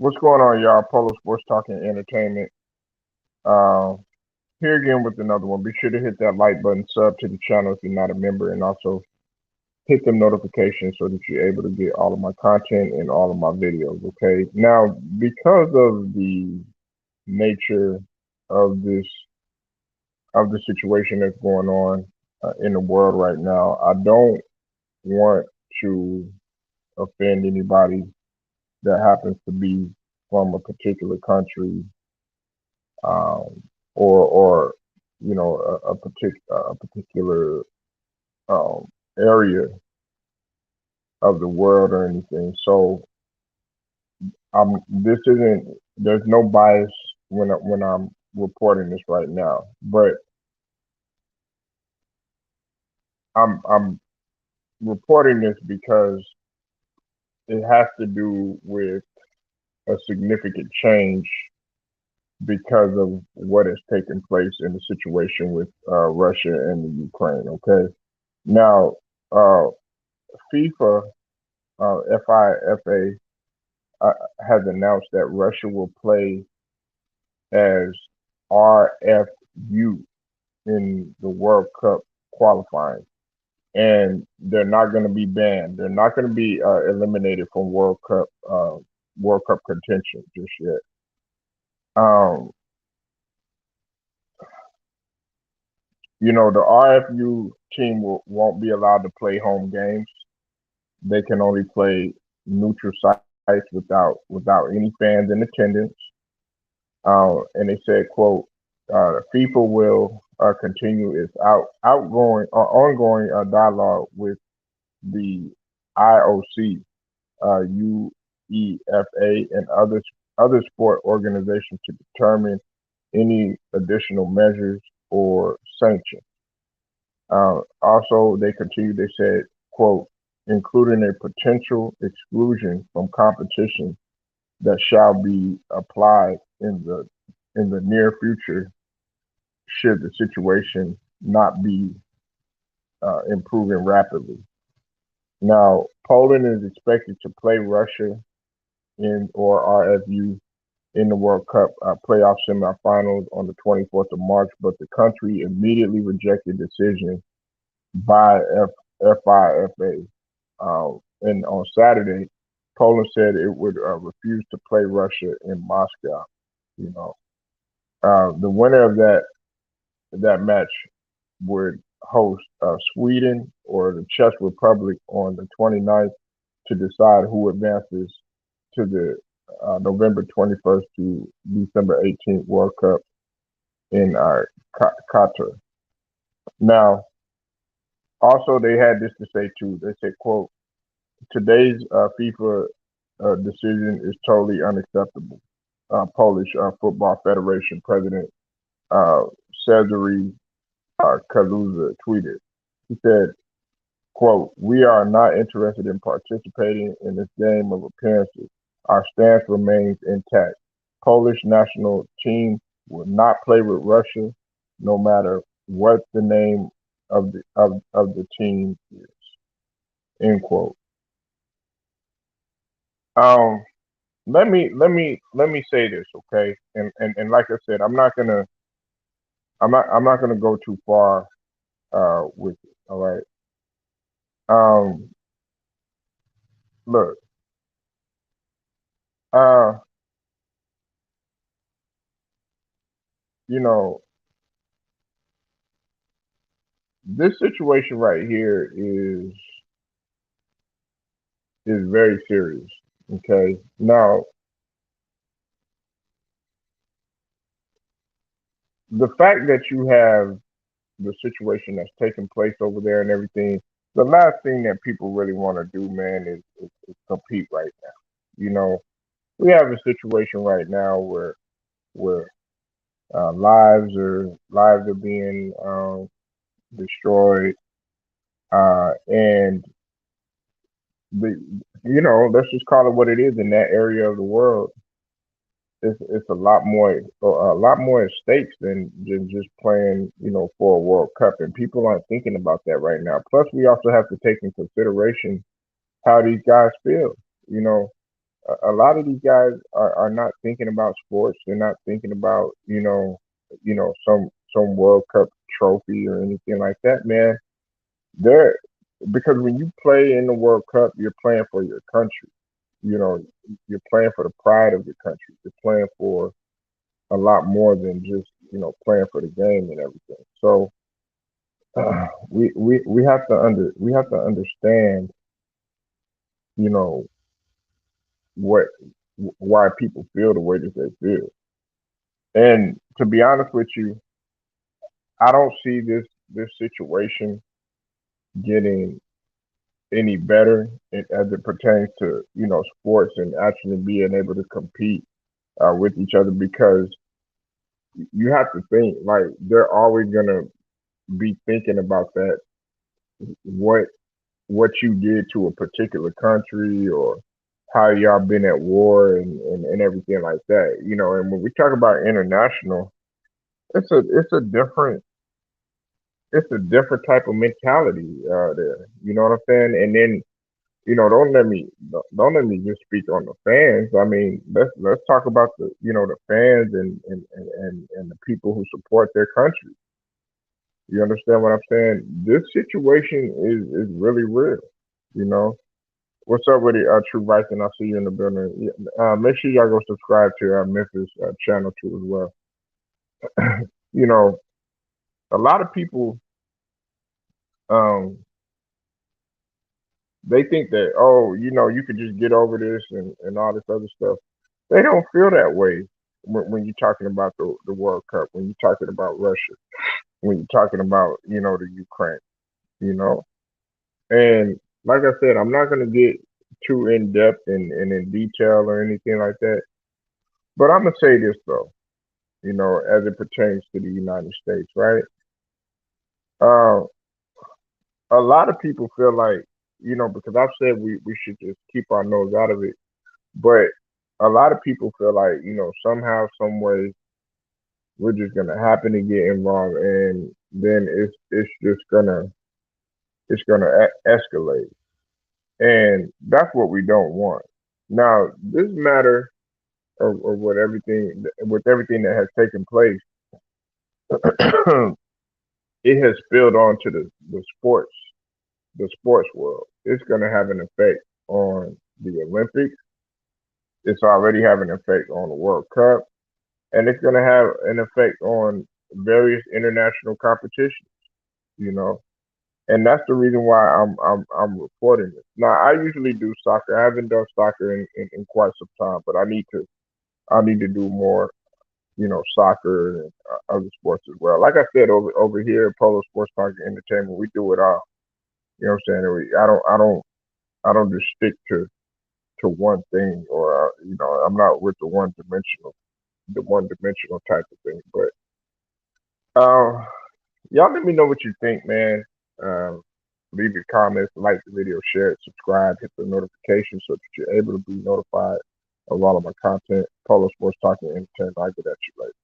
What's going on, y'all? Polo Sports Talking Entertainment. Uh, Here again with another one. Be sure to hit that like button, sub to the channel if you're not a member, and also hit the notifications so that you're able to get all of my content and all of my videos. Okay. Now, because of the nature of the situation that's going on in the world right now, I don't want to offend anybody that happens to be from a particular country, um, or a particular um, area of the world or anything. So this isn't. There's no bias when I'm reporting this right now, but I'm reporting this because it has to do with a significant change because of what has taken place in the situation with Russia and the Ukraine. Okay, now uh, FIFA, FIFA has announced that Russia will play as RFU in the World Cup qualifying, and they're not going to be banned. They're not going to be eliminated from World Cup contention just yet. Um, the RFU team won't be allowed to play home games. They can only play neutral sites without any fans in attendance. And they said, "quote FIFA will continue its ongoing dialogue with the IOC, UEFA, and other sport organizations to determine any additional measures or sanctions." Also, they continued. They said, "quote including a potential exclusion from competition that shall be applied in the near future should the situation not be improving rapidly." Now, Poland is expected to play Russia in or RFU in the World Cup playoff semifinals on the 24th of March, but the country immediately rejected the decision by FIFA. And on Saturday, Poland said it would refuse to play Russia in Moscow. You know, the winner of that match would host Sweden or the Czech Republic on the 29th to decide who advances to the November 21st to December 18th World Cup in Qatar. Now, also they had this to say too. They said, "quote today's FIFA decision is totally unacceptable." Polish Football Federation President uh, Cezary Kaluza tweeted. He said, "quote we are not interested in participating in this game of appearances. Our stance remains intact. Polish national team will not play with Russia, no matter what the name of the team is." End quote. Um, let me say this, okay? And like I said, I'm not gonna go too far with it. All right. Um, Look, uh, you know, this situation right here is very serious. Okay. Now, the fact that you have the situation that's taking place over there and everything, the last thing that people really want to do, man, is compete right now. You know, we have a situation right now where lives are being destroyed, and the let's just call it what it is in that area of the world. It's a lot more at stakes than just playing, for a World Cup, and people aren't thinking about that right now. Plus, we also have to take in consideration how these guys feel. You know, a lot of these guys are not thinking about sports. They're not thinking about some World Cup trophy or anything like that, man. They're because when you play in the World Cup, you're playing for your country. You know, you're playing for the pride of your country. You're playing for a lot more than just playing for the game and everything. So we have to understand you know what why people feel the way that they feel. And to be honest with you, I don't see this situation getting any better as it pertains to sports and actually being able to compete with each other, because you have to think like they're always gonna be thinking about that, what you did to a particular country, or how y'all been at war and everything like that. And when we talk about international, it's a different type of mentality there. You know what I'm saying? And then don't let me just speak on the fans. I mean, let's talk about the fans and the people who support their country. You understand what I'm saying? This situation is really real. You know. What's up with it, True Vice? And I'll see you in the building. Yeah, make sure y'all go subscribe to our Memphis channel too as well. You know, a lot of people um they think that, oh, you could just get over this and all this other stuff. They don't feel that way when you're talking about the World Cup, when you're talking about Russia, when you're talking about the Ukraine. You know, and like I said, I'm not gonna get too in depth and in detail or anything like that. But I'm gonna say this though, as it pertains to the United States, right? Uh, a lot of people feel like, because I've said we should just keep our nose out of it, but a lot of people feel like, somehow, some way, we're just gonna happen to get involved, and then it's just gonna escalate, and that's what we don't want. Now, this matter or with everything that has taken place, it has spilled onto the sports world. It's going to have an effect on the Olympics. It's already having an effect on the World Cup, and it's going to have an effect on various international competitions. You know, and that's the reason why I'm reporting this. Now, I usually do soccer. I haven't done soccer in quite some time, but I need to do more. Soccer and other sports as well. Like I said, over here, Polo Sports Park and Entertainment, we do it all. You know what I'm saying? I don't just stick to one thing, or I'm not with the one dimensional type of thing. But uh, y'all let me know what you think, man. Leave your comments, like the video, share it, subscribe, hit the notification so that you're able to be notified of all of my content. Polo Sports Talking Entertainment. I'll get at you later.